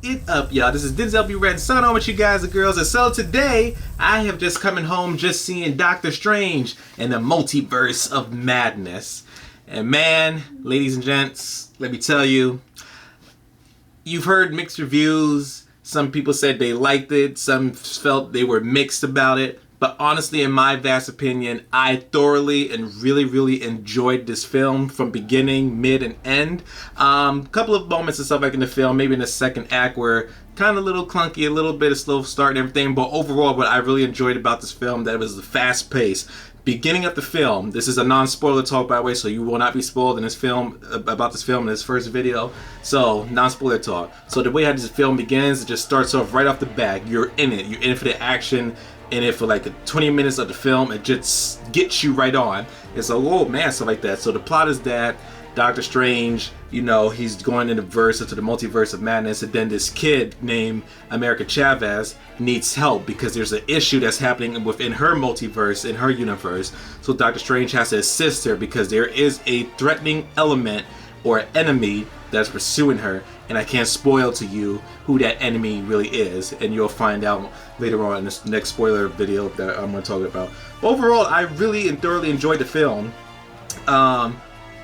it up, y'all? This is Denzel B. Red and Sun on with you guys and girls. And so today, I have just coming home just seeing Doctor Strange and the Multiverse of Madness. And man, ladies and gents, let me tell you, you've heard mixed reviews. Some people said they liked it. Some felt they were mixed about it. But honestly, in my vast opinion, I thoroughly and really enjoyed this film from beginning, mid, and end. Couple of moments and stuff like in the film, maybe in the second act, were kind of a little clunky, a little bit of slow start and everything. But overall, what I really enjoyed about this film, that it was the fast pace. Beginning of the film, this is a non-spoiler talk, by the way, so you will not be spoiled in this film, about this film in this first video. So, non-spoiler talk. So the way how this film begins, it just starts off right off the bat. You're in it. You're in it for the action. In it for like 20 minutes of the film. It just gets you right on. It's a little man, stuff like that. So the plot is that Doctor Strange, you know, he's going into the multiverse of madness, and then this kid named America Chavez needs help because there's an issue that's happening within her multiverse, in her universe. So Doctor Strange has to assist her because there is a threatening element or enemy that's pursuing her, and I can't spoil to you who that enemy really is, and you'll find out later on in this next spoiler video that I'm going to talk about. Overall, I really and thoroughly enjoyed the film.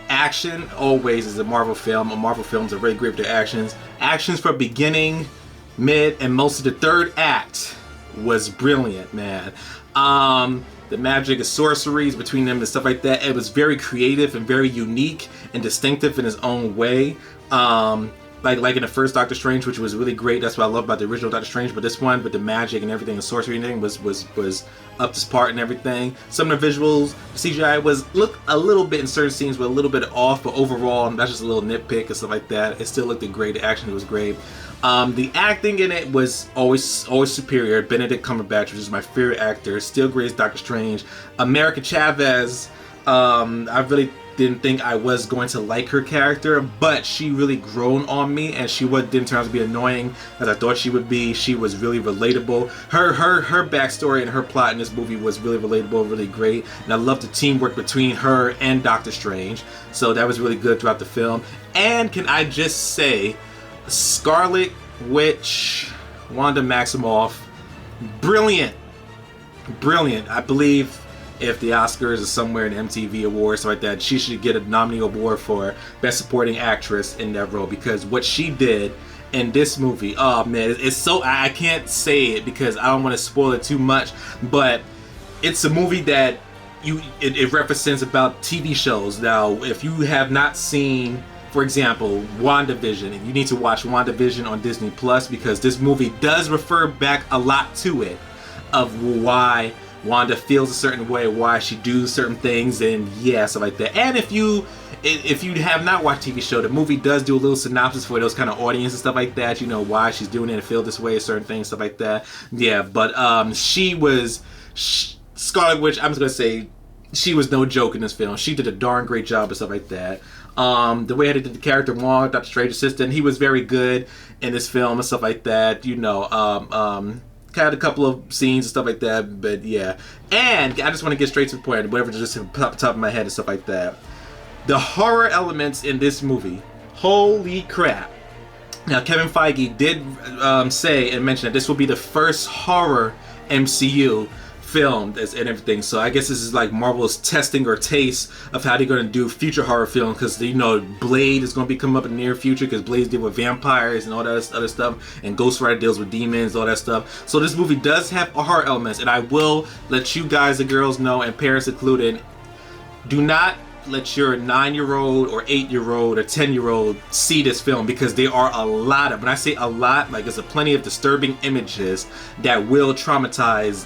Action always is a Marvel film. Marvel films are very great with their actions. Actions from beginning, mid, and most of the third act was brilliant, man. The magic and sorceries between them and stuff like that, it was very creative and very unique and distinctive in its own way. Like in the first Doctor Strange, which was really great. That's what I love about the original Doctor Strange. But this one, with the magic and everything, and sorcery and everything, was up to par and everything. Some of the visuals, the CGI looked a little bit in certain scenes, were a little bit off. But overall, that's just a little nitpick and stuff like that. It still looked great. The action was great. The acting in it was always superior. Benedict Cumberbatch, which is my favorite actor, still great as Doctor Strange. America Chavez, I really didn't think I was going to like her character, but she really grown on me, and she didn't turn out to be annoying as I thought she would be. She was really relatable. Her backstory and her plot in this movie was really relatable, really great, and I loved the teamwork between her and Doctor Strange. So that was really good throughout the film. And can I just say, Scarlet Witch, Wanda Maximoff, brilliant. I believe if the Oscars is somewhere in MTV Awards, like that, she should get a nominee award for Best Supporting Actress in that role, because what she did in this movie, oh man, it's so, I can't say it because I don't want to spoil it too much, but it's a movie that it represents about TV shows. Now, if you have not seen, for example, WandaVision, you need to watch WandaVision on Disney Plus, because this movie does refer back a lot to it, of why Wanda feels a certain way, why she do certain things, and yeah, stuff like that. And if you have not watched TV show, the movie does do a little synopsis for those kind of audience and stuff like that. You know why she's doing it and feel this way, certain things, stuff like that. Yeah, but Scarlet Witch, I'm just gonna say, she was no joke in this film. She did a darn great job and stuff like that. The way I did the character Wong, Doctor Strange's assistant, he was very good in this film and stuff like that. You know, had a couple of scenes and stuff like that, but yeah. And I just want to get straight to the point, whatever just off the top of my head and stuff like that. The horror elements in this movie, holy crap. Now, Kevin Feige did say and mention that this will be the first horror MCU film and everything, so I guess this is like Marvel's testing or taste of how they're going to do future horror film, because you know Blade is going to be coming up in the near future, because Blade deal with vampires and all that other stuff, and Ghost Rider deals with demons, all that stuff. So this movie does have horror elements, and I will let you guys and girls know, and parents included, do not let your 9-year-old or 8-year-old or 10-year-old see this film, because there are a lot of, when I say a lot, like there's a plenty of disturbing images that will traumatize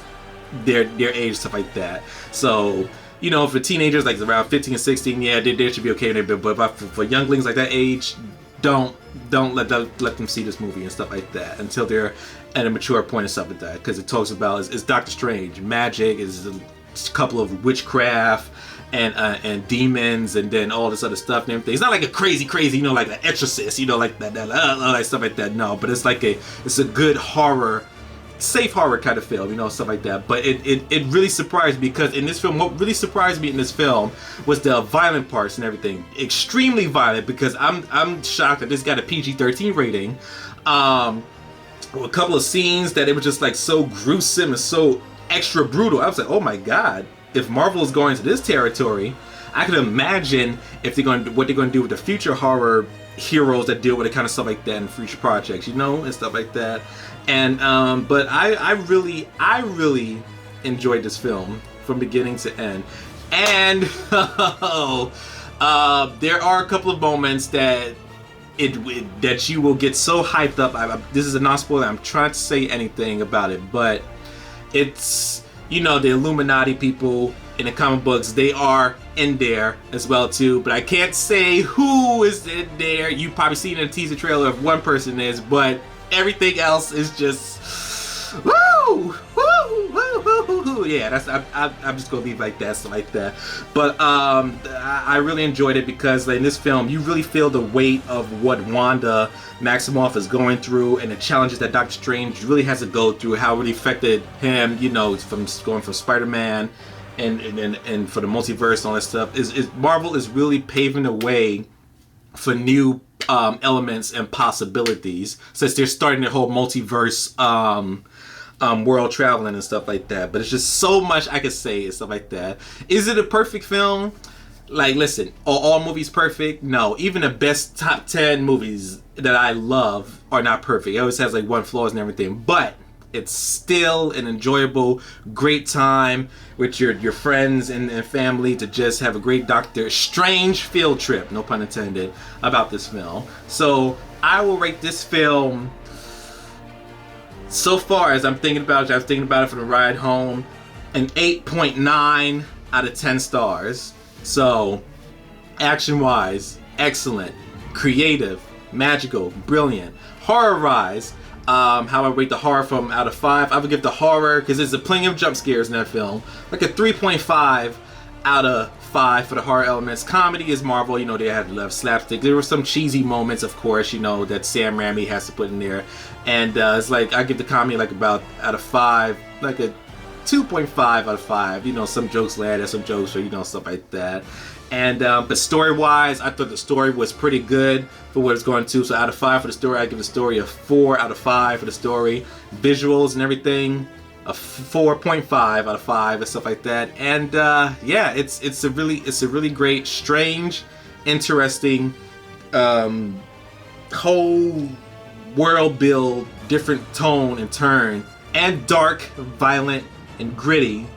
their age, stuff like that. So, you know, for teenagers like around 15 and 16, yeah, they should be okay with it. But for younglings like that age, don't let them see this movie and stuff like that until they're at a mature point and stuff like that, because it talks about is Doctor Strange, magic, is a couple of witchcraft and demons, and then all this other stuff and everything. It's not like a crazy, you know, like an Exorcist, you know, like that stuff like that. No, but it's like it's a good horror, safe horror kind of film, you know, stuff like that. But it really surprised me, because in this film, what really surprised me in this film was the violent parts and everything. Extremely violent, because I'm shocked that this got a PG-13 rating. A couple of scenes that it was just like so gruesome and so extra brutal. I was like, oh my god, if Marvel is going to this territory, I could imagine if what they're going to do with the future horror heroes that deal with the kind of stuff like that in future projects, and stuff like that. And but I really enjoyed this film from beginning to end. And there are a couple of moments that that you will get so hyped up. This is a non-spoiler. I'm trying to say anything about it, but it's the Illuminati people in the comic books. They are in there as well too, but I can't say who is in there. You probably seen in a teaser trailer if one person is, but everything else is just woo, woo, woo, woo, woo. Yeah, that's I'm just gonna leave like that, stuff like that. But I really enjoyed it because in this film you really feel the weight of what Wanda Maximoff is going through and the challenges that Doctor Strange really has to go through, how it really affected him, from going from Spider-Man and for the multiverse and all that stuff. Is Marvel is really paving the way for new elements and possibilities, since they're starting their whole multiverse world traveling and stuff like that. But it's just so much I could say and stuff like that. Is it a perfect film? Like, listen, are all movies perfect? No. Even the best top 10 movies that I love are not perfect. It always has like one flaws and everything, but it's still an enjoyable, great time with your friends and family to just have a great Doctor Strange field trip, no pun intended, about this film. So I will rate this film, so far as I'm thinking about it, I was thinking about it for the ride home, an 8.9 out of 10 stars. So action-wise, excellent, creative, magical, brilliant. Horror-wise, how I rate the horror from out of 5, I would give the horror, because there's plenty of jump scares in that film, like a 3.5 out of 5 for the horror elements. Comedy is Marvel, they had love slapstick. There were some cheesy moments, of course, that Sam Raimi has to put in there. And it's like, I give the comedy like about out of 5, like a 2.5 out of 5. Some jokes landed, some jokes, or stuff like that. And but story-wise, I thought the story was pretty good for what it's going to. So out of 5 for the story, I give the story a 4 out of 5 for the story. Visuals and everything, a 4.5 out of 5 and stuff like that. And yeah, it's a really great, strange, interesting whole world build, different tone and turn, and dark, violent, and gritty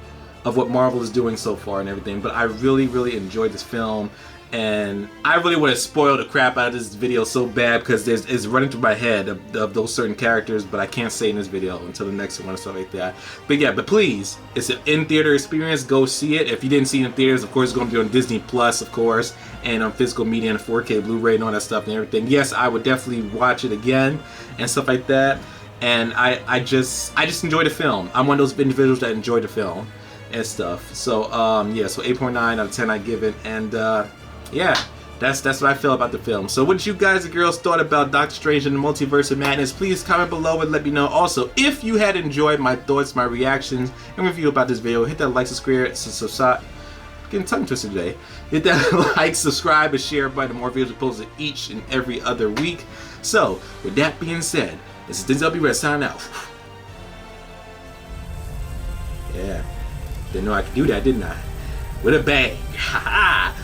of what Marvel is doing so far and everything. But I really enjoyed this film, and I really would have spoiled the crap out of this video so bad because it's running through my head of those certain characters, but I can't say in this video until the next one and stuff like that. But yeah, but please, it's an in-theater experience. Go see it. If you didn't see it in theaters, of course it's going to be on Disney Plus, of course, and on physical media and 4K Blu-ray and all that stuff and everything. Yes, I would definitely watch it again and stuff like that. And I just enjoy the film. I'm one of those individuals that enjoy the film and stuff. So yeah, so 8.9 out of 10 I give it. And yeah, that's what I feel about the film. So what you guys and girls thought about Doctor Strange and the Multiverse of Madness, please comment below and let me know. Also, if you had enjoyed my thoughts, my reactions, and review about this video, hit that like, subscribe. Getting tongue twisted today. Hit that like, subscribe, and share button. More videos are posted each and every other week. So with that being said, this is Denzel Red signing out. Yeah, didn't know I could do that, didn't I? With a bang. Ha ha.